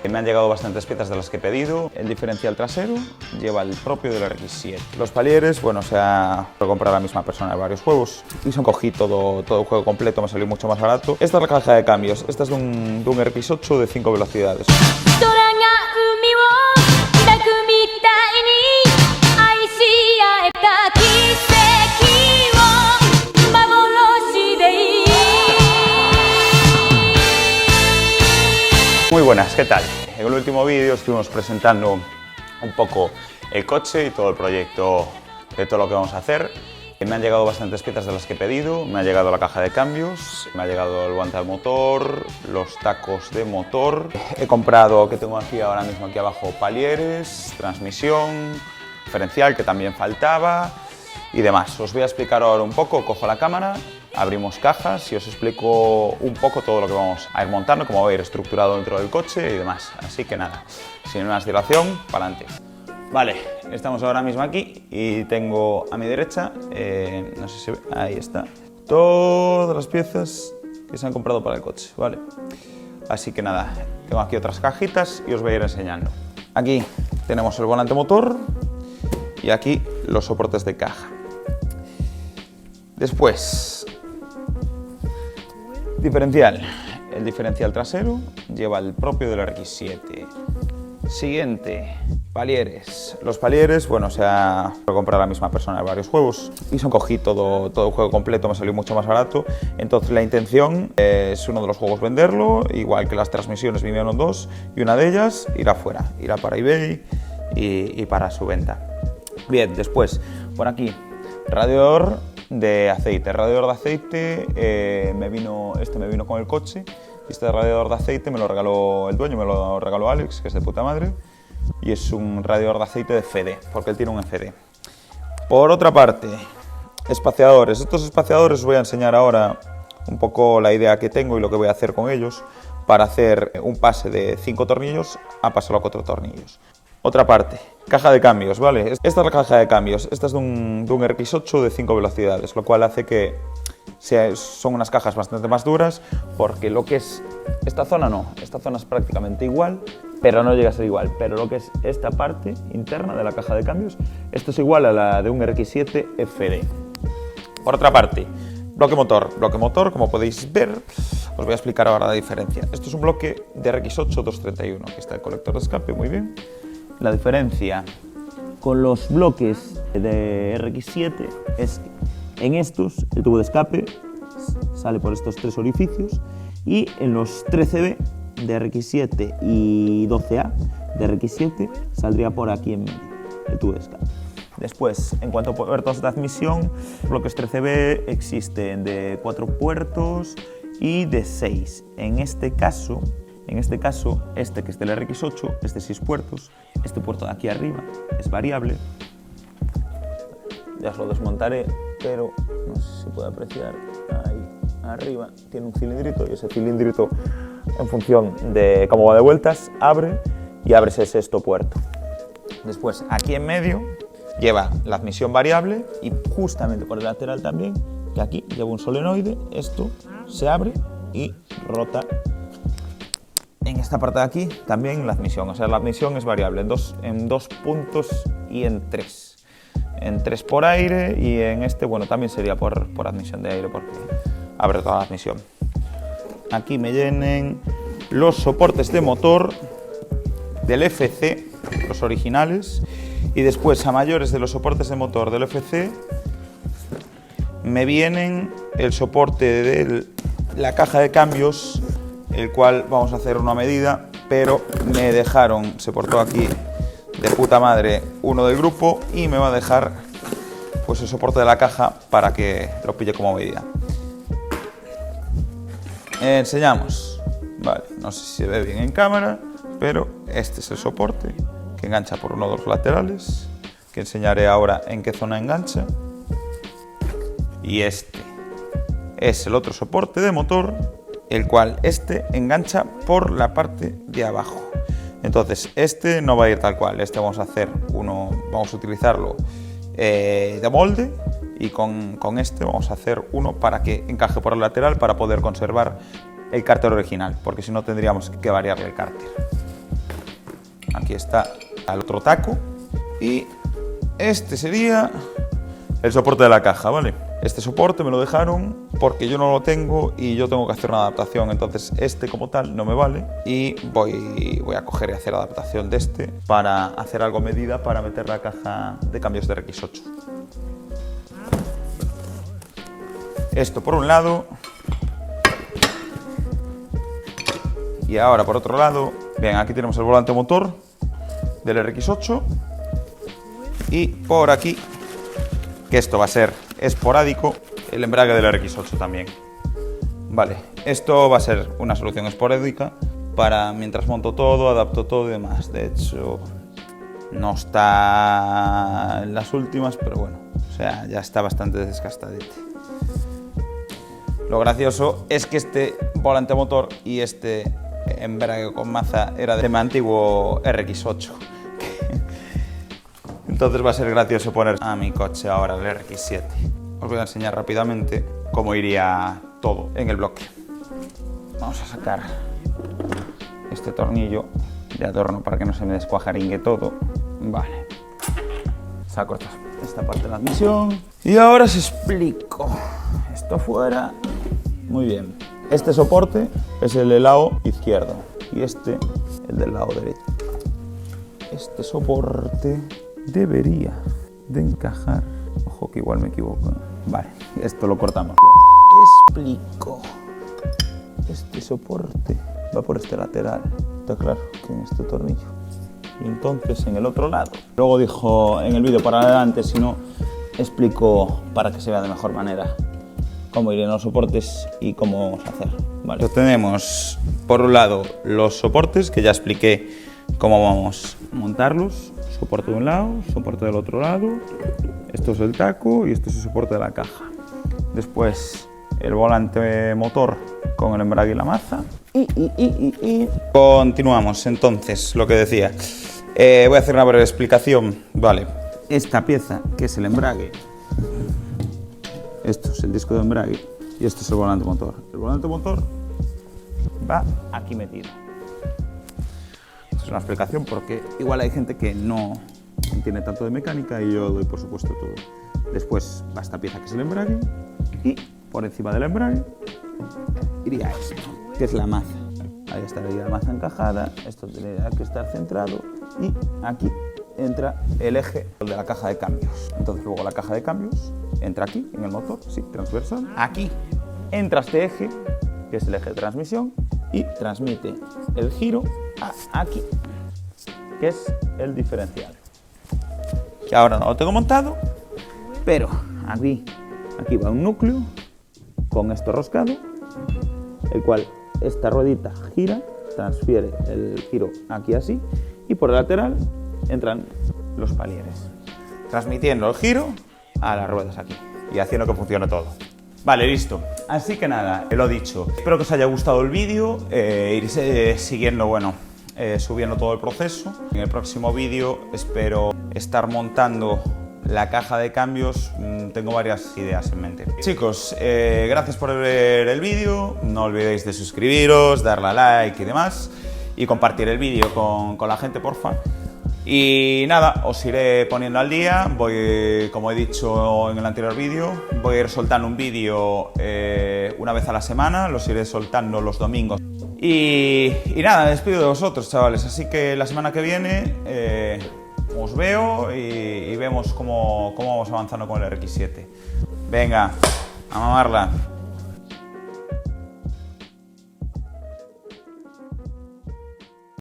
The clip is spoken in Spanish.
Me han llegado bastantes piezas de las que he pedido. El diferencial trasero lleva el propio del RX7. Los palieres, bueno, lo compré a la misma persona de varios juegos. Y cogí todo el juego completo, me salió mucho más barato. Esta es la caja de cambios. Esta es de un RX8 de 5 velocidades. Muy buenas, ¿qué tal? En el último vídeo estuvimos presentando un poco el coche y todo el proyecto de todo lo que vamos a hacer. Me han llegado bastantes piezas de las que he pedido, me ha llegado la caja de cambios, me ha llegado el guante de motor, los tacos de motor. He comprado, que tengo aquí ahora mismo aquí abajo, palieres, transmisión, diferencial que también faltaba y demás. Os voy a explicar ahora un poco, cojo la cámara, abrimos cajas y os explico un poco todo lo que vamos a ir montando, cómo va a ir estructurado dentro del coche y demás. Así que nada, sin más dilación, para adelante. Vale, estamos ahora mismo aquí y tengo a mi derecha, no sé si ve, ahí está, todas las piezas que se han comprado para el coche, ¿vale? Así que nada, tengo aquí otras cajitas y os voy a ir enseñando. Aquí tenemos el volante motor y aquí los soportes de caja. Después, diferencial. El diferencial trasero lleva el propio del RX7. Siguiente, palieres. Los palieres, bueno, lo compré a la misma persona de varios juegos y cogí todo el juego completo, me salió mucho más barato. Entonces la intención es uno de los juegos venderlo, igual que las transmisiones vinieron dos y una de ellas irá fuera, irá para eBay y para su venta. Bien, después, por aquí, radiador de aceite. Me vino con el coche. Este radiador de aceite me lo regaló el dueño, me lo regaló Alex, que es de puta madre. Y es un radiador de aceite de FD, porque él tiene un FD. Por otra parte, espaciadores. Estos espaciadores os voy a enseñar ahora un poco la idea que tengo y lo que voy a hacer con ellos para hacer un pase de 5 tornillos a pasarlo a 4 tornillos. Otra parte, caja de cambios, ¿vale? Esta es la caja de cambios. Esta es de un RX8 de 5 velocidades, lo cual hace que son unas cajas bastante más duras, porque lo que es esta zona es prácticamente igual, pero no llega a ser igual. Pero lo que es esta parte interna de la caja de cambios, esto es igual a la de un RX7 FD. Por otra parte, bloque motor, como podéis ver, os voy a explicar ahora la diferencia. Esto es un bloque de RX8 231, aquí está el colector de escape, muy bien. La diferencia con los bloques de RX7 es que en estos el tubo de escape sale por estos 3 orificios y en los 13B de RX7 y 12A de RX7 saldría por aquí en medio el tubo de escape. Después, en cuanto a puertos de admisión, bloques 13B existen de 4 puertos y de 6. En este caso, este que es del RX8 es de 6 puertos, este puerto de aquí arriba es variable. Ya os lo desmontaré, pero no sé si se puede apreciar, ahí arriba tiene un cilindrito y ese cilindrito, en función de cómo va de vueltas, abre y abre ese sexto puerto. Después, aquí en medio lleva la admisión variable y justamente por el lateral también, que aquí lleva un solenoide, esto se abre y rota. En esta parte de aquí también la admisión, la admisión es variable en dos puntos y en 3. En 3 por aire y en este, bueno, también sería por admisión de aire porque abre toda la admisión. Aquí me vienen los soportes de motor del FC, los originales, y después a mayores de los soportes de motor del FC me vienen el soporte de la caja de cambios, el cual vamos a hacer una medida, pero me dejaron, se portó aquí de puta madre uno del grupo y me va a dejar pues el soporte de la caja para que lo pille como medida. Enseñamos, vale, no sé si se ve bien en cámara, pero este es el soporte que engancha por uno de los laterales, que enseñaré ahora en qué zona engancha, y este es el otro soporte de motor, el cual este engancha por la parte de abajo. Entonces este no va a ir tal cual, este vamos a utilizarlo de molde, y con este vamos a hacer uno para que encaje por el lateral para poder conservar el cárter original, porque si no tendríamos que variarle el cárter. Aquí está el otro taco. Y este sería el soporte de la caja, ¿vale? Este soporte me lo dejaron porque yo no lo tengo y yo tengo que hacer una adaptación. Entonces este como tal no me vale y voy a coger y hacer adaptación de este para hacer algo a medida para meter la caja de cambios de RX8. Esto por un lado. Y ahora por otro lado, bien, aquí tenemos el volante motor del RX8 y por aquí, que esto va a ser esporádico, el embrague del RX8 también. Vale, esto va a ser una solución esporádica para mientras monto todo, adapto todo y demás. De hecho, no está en las últimas, pero bueno, o sea, ya está bastante desgastadito. Lo gracioso es que este volante motor y este embrague con maza era de mi antiguo RX8. Entonces va a ser gracioso poner a mi coche ahora el RX7. Os voy a enseñar rápidamente cómo iría todo en el bloque. Vamos a sacar este tornillo de adorno para que no se me descuajaringue todo. Vale. Saco esta parte de la admisión. Y ahora os explico. Esto fuera. Muy bien. Este soporte es el del lado izquierdo y este el del lado derecho. Este soporte debería de encajar. Ojo que igual me equivoco. Vale, esto lo cortamos. Explico. Este soporte va por este lateral. Está claro que en este tornillo. Y entonces en el otro lado. Luego dijo en el vídeo para adelante, si no, explico para que se vea de mejor manera cómo irían los soportes y cómo vamos a hacer. Vale. Entonces tenemos por un lado los soportes, que ya expliqué cómo vamos a montarlos. Soporte de un lado, soporte del otro lado. Esto es el taco y esto es el soporte de la caja. Después el volante motor con el embrague y la maza. Continuamos entonces, lo que decía. Voy a hacer una breve explicación. Vale, esta pieza que es el embrague. Esto es el disco de embrague y esto es el volante motor. El volante motor va aquí metido. Esto es una explicación porque igual hay gente que no entiende tanto de mecánica y yo doy por supuesto todo. Después va esta pieza que es el embrague y por encima del embrague iría esto, que es la maza. Ahí estaría la maza encajada, esto tendría que estar centrado y aquí entra el eje de la caja de cambios. Entonces luego la caja de cambios entra aquí, en el motor, sí, transversal. Aquí entra este eje, que es el eje de transmisión, y transmite el giro a aquí, que es el diferencial. Que ahora no lo tengo montado, pero aquí va un núcleo con esto roscado, el cual esta ruedita gira, transfiere el giro aquí así, y por el lateral entran los palieres, transmitiendo el giro a las ruedas aquí y haciendo que funcione todo. Vale, listo. Así que nada, lo dicho. Espero que os haya gustado el vídeo. Iré siguiendo, bueno, subiendo todo el proceso. En el próximo vídeo espero estar montando la caja de cambios. Tengo varias ideas en mente. Chicos, gracias por ver el vídeo. No olvidéis de suscribiros, darle a like y demás. Y compartir el vídeo con la gente, porfa. Y nada, os iré poniendo al día. Voy, como he dicho en el anterior vídeo, voy a ir soltando un vídeo una vez a la semana. Los iré soltando los domingos. Y nada, me despido de vosotros, chavales. Así que la semana que viene os veo y vemos cómo vamos avanzando con el RX7. Venga, a mamarla.